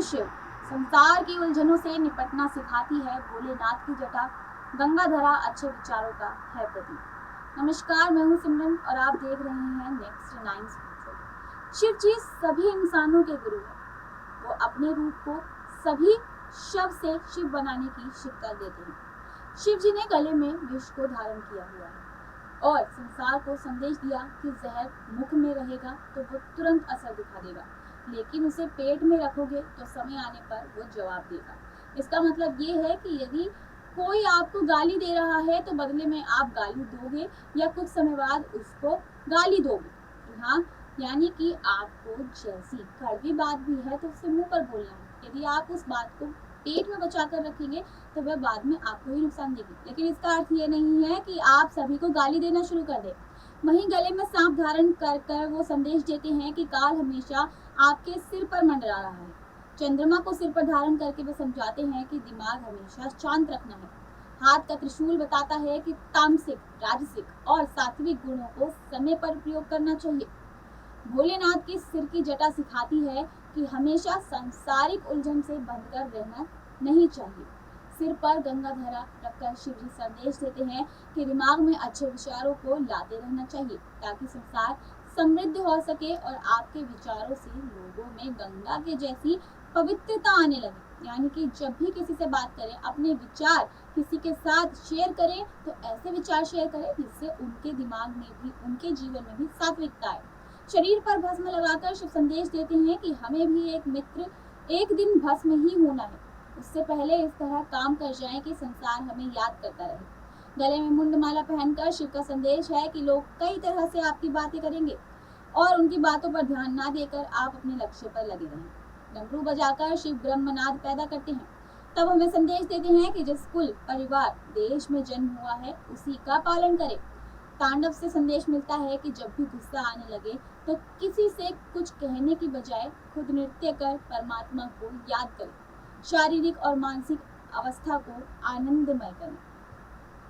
शिव संसार की उलझनों से निपटना सिखाती है, भोलेनाथ की जटा गंगाधरा अच्छे विचारों का है प्रतीक। नमस्कार, मैं हूं सिमरन और आप देख रहे हैं नेक्स्ट 9 स्पिरिचुअल। शिव जी सभी इंसानों के गुरु हैं। वो अपने रूप को सभी शव से शिव बनाने की शिक्षा देते हैं। शिव जी ने गले में विष को धारण किया हुआ है और संसार को संदेश दिया कि जहर मुख में रहेगा तो वो तुरंत असर दिखा देगा, लेकिन उसे पेट में रखोगे तो समय आने पर वो जवाब देगा। इसका मतलब ये है कि यदि कोई आपको गाली दे रहा है तो बदले में आप गाली दोगे या कुछ समय बाद उसको गाली दोगे। हाँ, यानी कि आपको जैसी कड़वी बात भी है तो उसे मुंह पर बोलना है। यदि आप उस बात को पेट में बचा कर रखेंगे तो वह बाद में आपको ही नुकसान देगी। लेकिन इसका अर्थ ये नहीं है कि आप सभी को गाली देना शुरू कर दें। वहीं गले में सांप धारण कर कर वो संदेश देते हैं कि काल हमेशा आपके सिर पर मंडरा रहा है। चंद्रमा को सिर पर धारण करके वे समझाते हैं कि दिमाग हमेशा शांत रखना है। हाथ का त्रिशूल बताता है कि तामसिक, राजसिक और सात्विक गुणों को समय पर प्रयोग करना चाहिए। भोलेनाथ की सिर की जटा सिखाती है कि हमेशा सांसारिक उलझन से बंधकर रहना नहीं चाहिए। सिर पर गंगाधरा रखकर शिव जी संदेश देते हैं कि दिमाग में अच्छे विचारों को लाते रहना चाहिए ताकि संसार समृद्ध हो सके और आपके विचारों से लोगों में गंगा के जैसी पवित्रता आने लगे। यानी कि जब भी किसी से बात करें, अपने विचार किसी के साथ शेयर करें तो ऐसे विचार शेयर करें जिससे उनके दिमाग में भी, उनके जीवन में भी सात्विकता आए। शरीर पर भस्म लगाकर शिव संदेश देते हैं कि हमें भी एक मित्र एक दिन भस्म ही होना है। उससे पहले इस तरह काम कर जाएं कि संसार हमें याद करता रहे। गले में मुंडमाला पहनकर शिव का संदेश है कि लोग कई तरह से आपकी बातें करेंगे और उनकी बातों पर ध्यान ना देकर आप अपने लक्ष्य पर लगे रहें। डमरू बजाकर शिव ब्रह्मनाद पैदा करते हैं। तब हमें संदेश देते हैं कि जिस कुल, परिवार, देश में जन्म हुआ है उसी का पालन करें। तांडव से संदेश मिलता है कि जब भी गुस्सा आने लगे तो किसी से कुछ कहने की बजाय खुद नृत्य कर परमात्मा को याद करें। शारीरिक और मानसिक अवस्था को आनंदमय करें।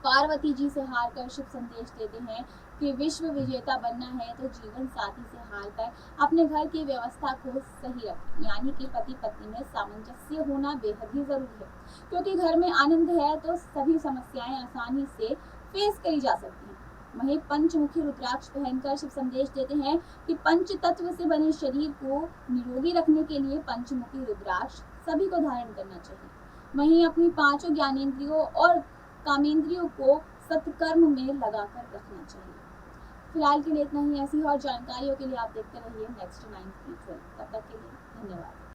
पार्वती जी से हार कर शिव संदेश देते हैं कि विश्व विजेता बनना है तो जीवन साथी से हार कर अपने घर की व्यवस्था को सही रखें। यानी कि पति पत्नी में सामंजस्य होना बेहद ही जरूरी है, क्योंकि घर में आनंद है तो सभी समस्याएं आसानी से फेस करी जा सकती हैं। वहीं पंचमुखी रुद्राक्ष पहनकर शिव संदेश देते हैं कि पंच तत्व से बने शरीर को निरोगी रखने के लिए पंचमुखी रुद्राक्ष सभी को धारण करना चाहिए। वहीं अपनी पांचों ज्ञानेंद्रियों और कामेंद्रियों को सत्कर्म में लगाकर रखना चाहिए। फिलहाल के लिए इतना ही। ऐसी और जानकारियों के लिए आप देखते रहिए नेक्स्ट 9 स्पिरिचुअल। तब तक के लिए धन्यवाद।